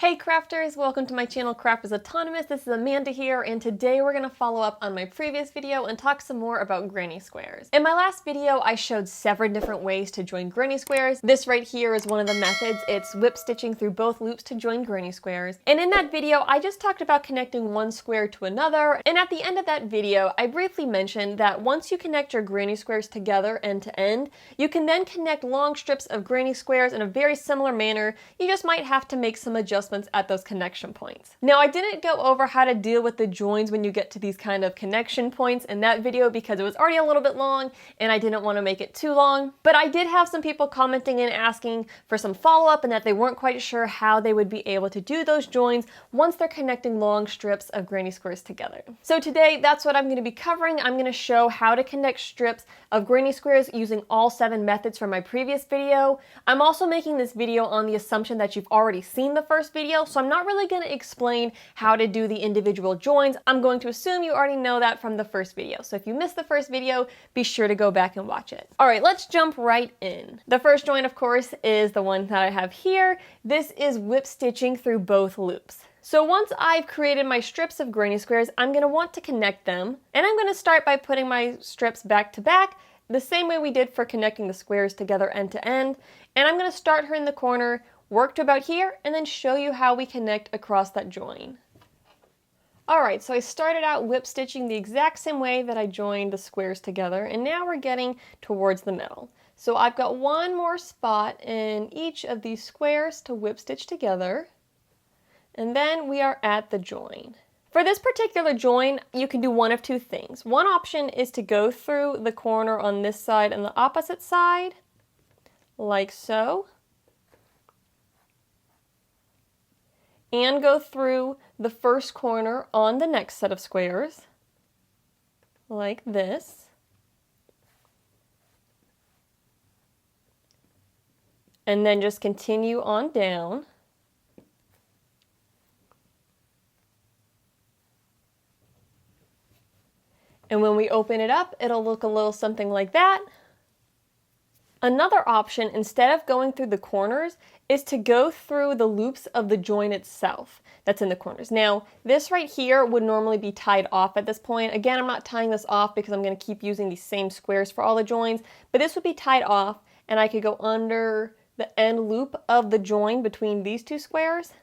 Hey crafters, welcome to my channel Crafters Autonomous. This is Amanda here, and today we're going to follow up on my previous video and talk some more about granny squares. In my last video, I showed several different ways to join granny squares. This right here is one of the methods. It's whip stitching through both loops to join granny squares. And in that video, I just talked about connecting one square to another. And at the end of that video, I briefly mentioned that once you connect your granny squares together end to end, you can then connect long strips of granny squares in a very similar manner. You just might have to make some adjustments at those connection points. Now, I didn't go over how to deal with the joins when you get to these kind of connection points in that video because it was already a little bit long and I didn't want to make it too long. But I did have some people commenting and asking for some follow-up and that they weren't quite sure how they would be able to do those joins once they're connecting long strips of granny squares together. So today, that's what I'm going to be covering. I'm going to show how to connect strips of granny squares using all 7 methods from my previous video. I'm also making this video on the assumption that you've already seen the first video, so I'm not really going to explain how to do the individual joins. I'm going to assume you already know that from the first video. So if you missed the first video, be sure to go back and watch it. All right, let's jump right in. The first join, of course, is the one that I have here. This is whip stitching through both loops. So once I've created my strips of granny squares, I'm going to want to connect them. And I'm going to start by putting my strips back to back, the same way we did for connecting the squares together end to end. And I'm going to start her in the corner, work to about here, and then show you how we connect across that join. Alright, so I started out whip stitching the exact same way that I joined the squares together, and now we're getting towards the middle. So I've got one more spot in each of these squares to whip stitch together, and then we are at the join. For this particular join, you can do one of two things. One option is to go through the corner on this side and the opposite side, like so, and go through the first corner on the next set of squares, like this. And then just continue on down. And when we open it up, it'll look a little something like that. Another option, instead of going through the corners, is to go through the loops of the join itself that's in the corners. Now, this right here would normally be tied off at this point. Again, I'm not tying this off because I'm going to keep using these same squares for all the joins, but this would be tied off, and I could go under the end loop of the join between these two squares.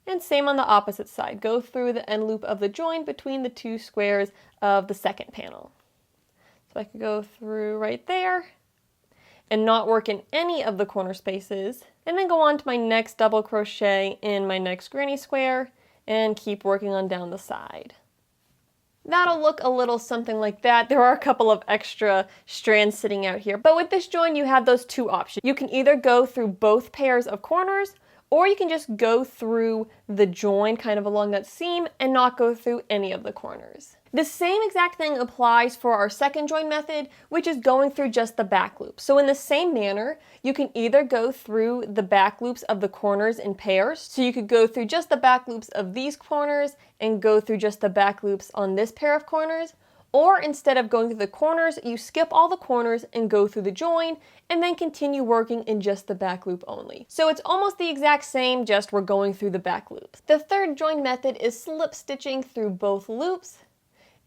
And same on the opposite side. Go through the end loop of the join between the two squares of the second panel. So I could go through right there and not work in any of the corner spaces, and then go on to my next double crochet in my next granny square and keep working on down the side. That'll look a little something like that. There are a couple of extra strands sitting out here, but with this join you have those two options. You can either go through both pairs of corners, or you can just go through the join kind of along that seam and not go through any of the corners. The same exact thing applies for our second join method, which is going through just the back loop. So in the same manner, you can either go through the back loops of the corners in pairs. So you could go through just the back loops of these corners and go through just the back loops on this pair of corners. Or instead of going through the corners, you skip all the corners and go through the join and then continue working in just the back loop only. So it's almost the exact same, just we're going through the back loops. The third join method is slip stitching through both loops.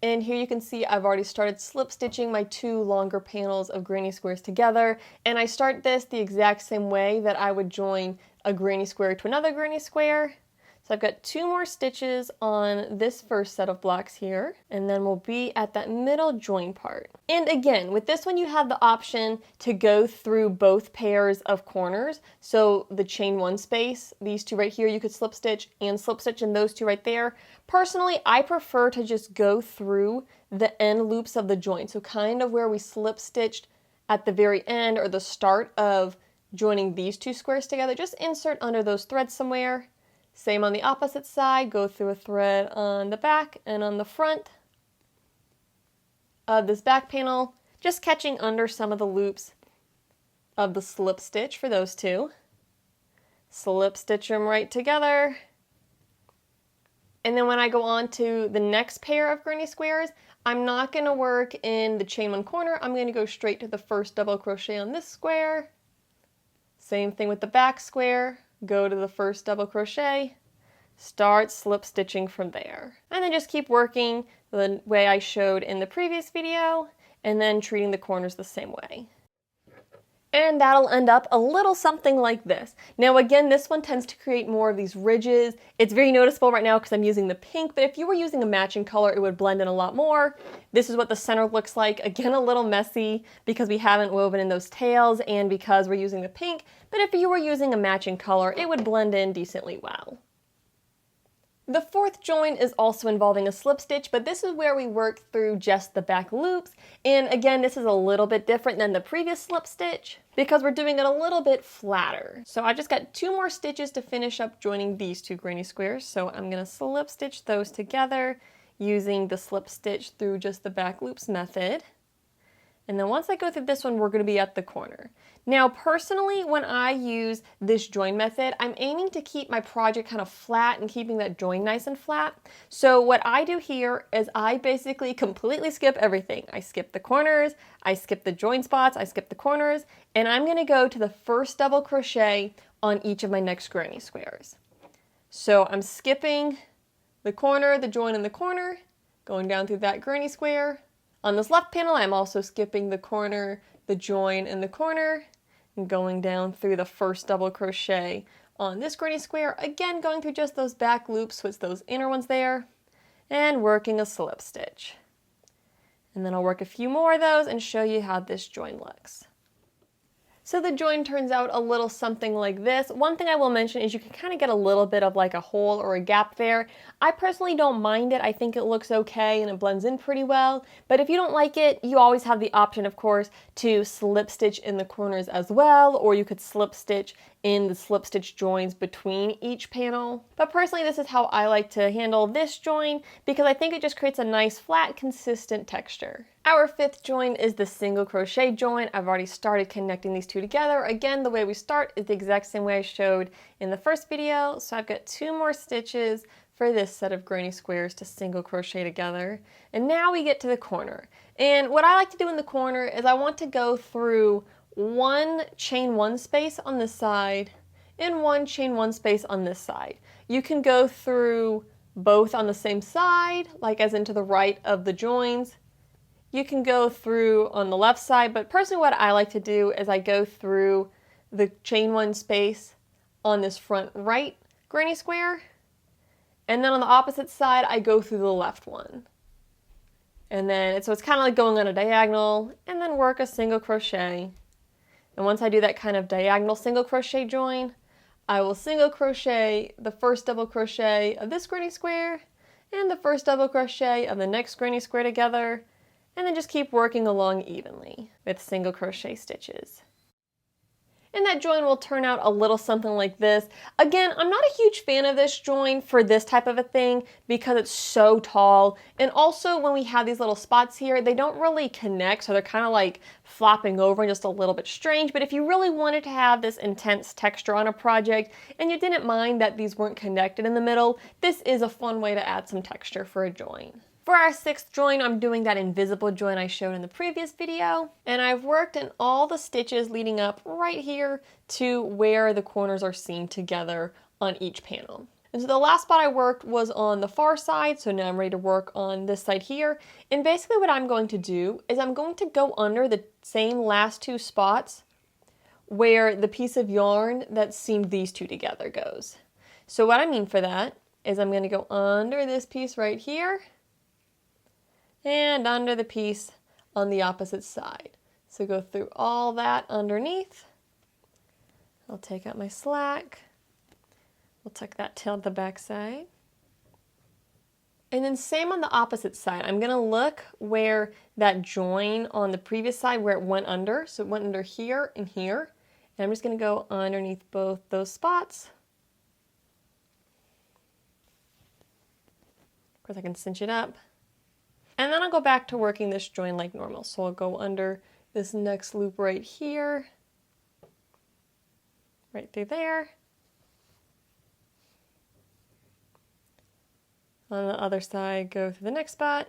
And here you can see I've already started slip stitching my 2 longer panels of granny squares together. And I start this the exact same way that I would join a granny square to another granny square. So I've got 2 more stitches on this first set of blocks here, and then we'll be at that middle join part. And again, with this one you have the option to go through both pairs of corners. So the chain 1 space, these 2 right here, you could slip stitch and slip stitch in those 2 right there. Personally, I prefer to just go through the end loops of the join. So kind of where we slip stitched at the very end or the start of joining these 2 squares together, just insert under those threads somewhere. Same on the opposite side, go through a thread on the back and on the front of this back panel, just catching under some of the loops of the slip stitch for those 2. Slip stitch them right together. And then when I go on to the next pair of granny squares, I'm not going to work in the chain 1 corner. I'm going to go straight to the first double crochet on this square. Same thing with the back square. go to the first double crochet, start slip stitching from there. And then just keep working the way I showed in the previous video, and then treating the corners the same way. And that'll end up a little something like this. Now again, this one tends to create more of these ridges. It's very noticeable right now because I'm using the pink, but if you were using a matching color, it would blend in a lot more. This is what the center looks like. Again, a little messy because we haven't woven in those tails and because we're using the pink, but if you were using a matching color, it would blend in decently well. The fourth join is also involving a slip stitch, but this is where we work through just the back loops. And again, this is a little bit different than the previous slip stitch because we're doing it a little bit flatter. So I just got 2 more stitches to finish up joining these 2 granny squares. So I'm going to slip stitch those together using the slip stitch through just the back loops method. And then once I go through this one, we're going to be at the corner. Now, personally, when I use this join method, I'm aiming to keep my project kind of flat and keeping that join nice and flat. So what I do here is I basically completely skip everything. I skip the corners, I skip the join spots, I skip the corners, and I'm going to go to the first double crochet on each of my next granny squares. So I'm skipping the corner, the join in the corner, going down through that granny square. On this left panel, I'm also skipping the corner, the join in the corner, and going down through the first double crochet on this granny square, again going through just those back loops, so it's those inner ones there, and working a slip stitch. And then I'll work a few more of those and show you how this join looks. So the join turns out a little something like this. One thing I will mention is you can kind of get a little bit of like a hole or a gap there. I personally don't mind it. I think it looks okay and it blends in pretty well. But if you don't like it, you always have the option, of course, to slip stitch in the corners as well, or you could slip stitch in the slip stitch joins between each panel. But personally, this is how I like to handle this join because I think it just creates a nice, flat, consistent texture. Our fifth join is the single crochet join. I've already started connecting these 2 together. Again, the way we start is the exact same way I showed in the first video. So I've got 2 more stitches for this set of granny squares to single crochet together. And now we get to the corner. And what I like to do in the corner is I want to go through 1 chain 1 space on this side and 1 chain 1 space on this side. You can go through both on the same side, like as into the right of the joins. You can go through on the left side, but personally what I like to do is I go through the chain 1 space on this front right granny square, and then on the opposite side I go through the left one. And then, so it's kind of like going on a diagonal, and then work a single crochet. And once I do that kind of diagonal single crochet join, I will single crochet the first double crochet of this granny square and the first double crochet of the next granny square together, and then just keep working along evenly with single crochet stitches. And that join will turn out a little something like this. Again, I'm not a huge fan of this join for this type of a thing because it's so tall. And also when we have these little spots here, they don't really connect, so they're kind of like flopping over and just a little bit strange. But if you really wanted to have this intense texture on a project and you didn't mind that these weren't connected in the middle, this is a fun way to add some texture for a join. For our 6th join, I'm doing that invisible join I showed in the previous video, and I've worked in all the stitches leading up right here to where the corners are seamed together on each panel. And so the last spot I worked was on the far side, so now I'm ready to work on this side here. And basically what I'm going to do is I'm going to go under the same last 2 spots where the piece of yarn that seamed these 2 together goes. So what I mean for that is I'm going to go under this piece right here, and under the piece on the opposite side. So go through all that underneath. I'll take out my slack. We'll tuck that tail to the back side. And then same on the opposite side. I'm gonna look where that join on the previous side where it went under. So it went under here and here. And I'm just gonna go underneath both those spots. Of course I can cinch it up. And then I'll go back to working this join like normal. So I'll go under this next loop right here, right through there. On the other side, go through the next spot.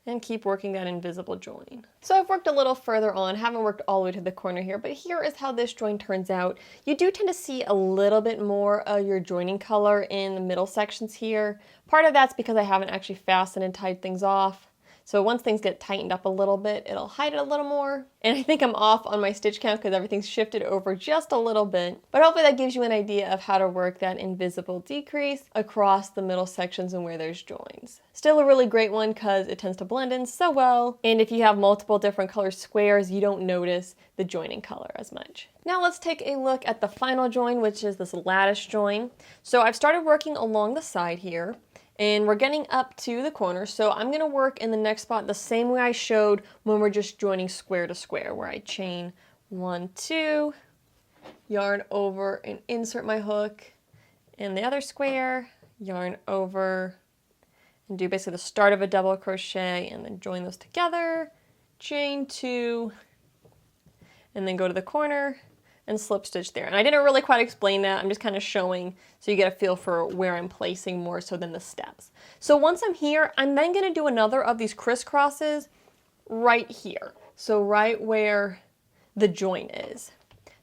and keep working that invisible join. So I've worked a little further on, haven't worked all the way to the corner here, but here is how this join turns out. You do tend to see a little bit more of your joining color in the middle sections here. Part of that's because I haven't actually fastened and tied things off. So once things get tightened up a little bit, it'll hide it a little more. And I think I'm off on my stitch count because everything's shifted over just a little bit. But hopefully that gives you an idea of how to work that invisible decrease across the middle sections and where there's joins. Still a really great one because it tends to blend in so well. And if you have multiple different color squares, you don't notice the joining color as much. Now let's take a look at the final join, which is this lattice join. So I've started working along the side here. And we're getting up to the corner, so I'm going to work in the next spot the same way I showed when we're just joining square to square, where I chain 1, 2, yarn over and insert my hook in the other square, yarn over, and do basically the start of a double crochet, and then join those together, chain 2, and then go to the corner and slip stitch there. And I didn't really quite explain that, I'm just kind of showing so you get a feel for where I'm placing more so than the steps. So once I'm here, I'm then going to do another of these crisscrosses right here. So right where the join is.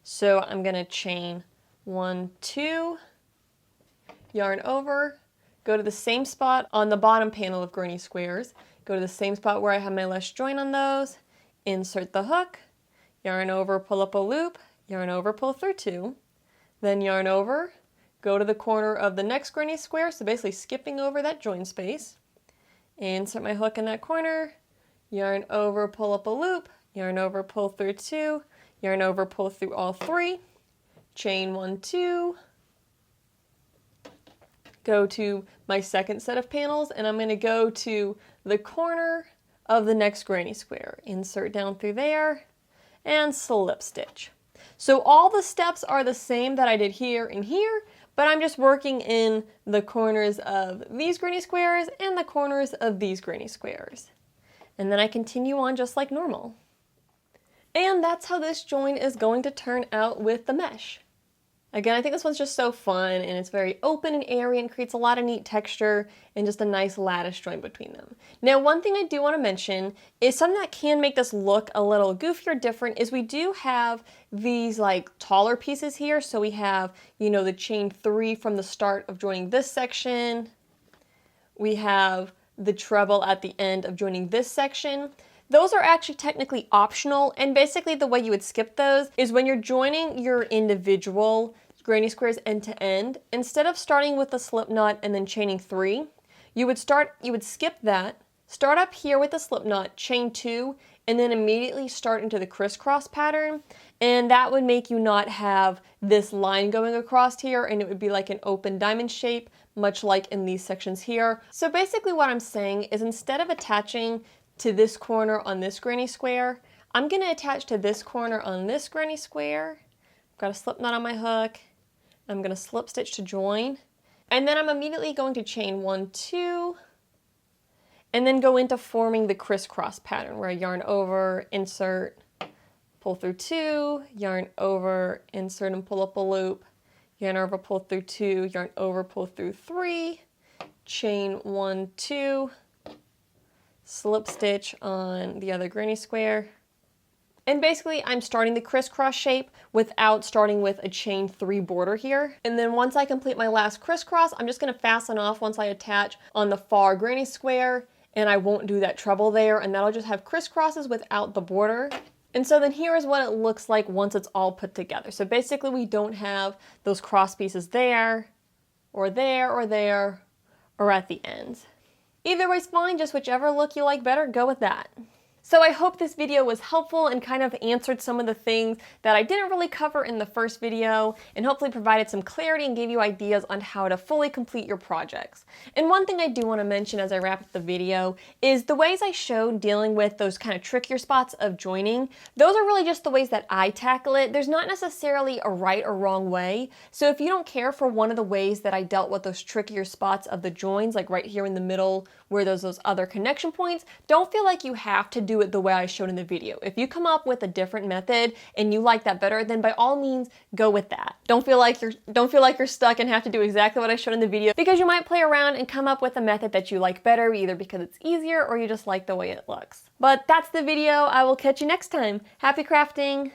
So I'm going to chain 1, 2, yarn over, go to the same spot on the bottom panel of granny squares, go to the same spot where I have my last join on those, insert the hook, yarn over, pull up a loop, yarn over, pull through 2, then yarn over, go to the corner of the next granny square, so basically skipping over that join space, insert my hook in that corner, yarn over, pull up a loop, yarn over, pull through 2, yarn over, pull through all 3, chain 1, 2, go to my second set of panels, and I'm going to go to the corner of the next granny square, insert down through there, and slip stitch. So all the steps are the same that I did here and here, but I'm just working in the corners of these granny squares and the corners of these granny squares. And then I continue on just like normal. And that's how this join is going to turn out with the mesh. Again, I think this one's just so fun, and it's very open and airy and creates a lot of neat texture and just a nice lattice join between them. Now, one thing I do want to mention is something that can make this look a little goofy or different is we do have these like taller pieces here. So we have, you know, the chain 3 from the start of joining this section. We have the treble at the end of joining this section. Those are actually technically optional, and basically the way you would skip those is when you're joining your individual granny squares end to end, instead of starting with the slip knot and then chaining 3, you would skip that, start up here with the slip knot, chain 2, and then immediately start into the crisscross pattern, and that would make you not have this line going across here, and it would be like an open diamond shape, much like in these sections here. So basically what I'm saying is instead of attaching to this corner on this granny square, I'm going to attach to this corner on this granny square. I've got a slip knot on my hook. I'm going to slip stitch to join, and then I'm immediately going to chain 1, 2, and then go into forming the crisscross pattern where I yarn over, insert, pull through 2, yarn over, insert and pull up a loop, yarn over, pull through 2, yarn over, pull through 3, chain 1, 2, slip stitch on the other granny square. And basically I'm starting the crisscross shape without starting with a chain 3 border here. And then once I complete my last crisscross, I'm just going to fasten off once I attach on the far granny square, and I won't do that treble there, and that'll just have crisscrosses without the border. And so then here is what it looks like once it's all put together. So basically we don't have those cross pieces there, or there, or there, or at the ends. Either way's fine, just whichever look you like better, go with that. So I hope this video was helpful and kind of answered some of the things that I didn't really cover in the first video, and hopefully provided some clarity and gave you ideas on how to fully complete your projects. And one thing I do want to mention as I wrap up the video is the ways I showed dealing with those kind of trickier spots of joining. Those are really just the ways that I tackle it. There's not necessarily a right or wrong way. So if you don't care for one of the ways that I dealt with those trickier spots of the joins, like right here in the middle where there's those other connection points, don't feel like you have to do do it the way I showed in the video. If you come up with a different method and you like that better, then by all means go with that. Don't feel like you're stuck and have to do exactly what I showed in the video, because you might play around and come up with a method that you like better, either because it's easier or you just like the way it looks. But that's the video. I will catch you next time. Happy crafting!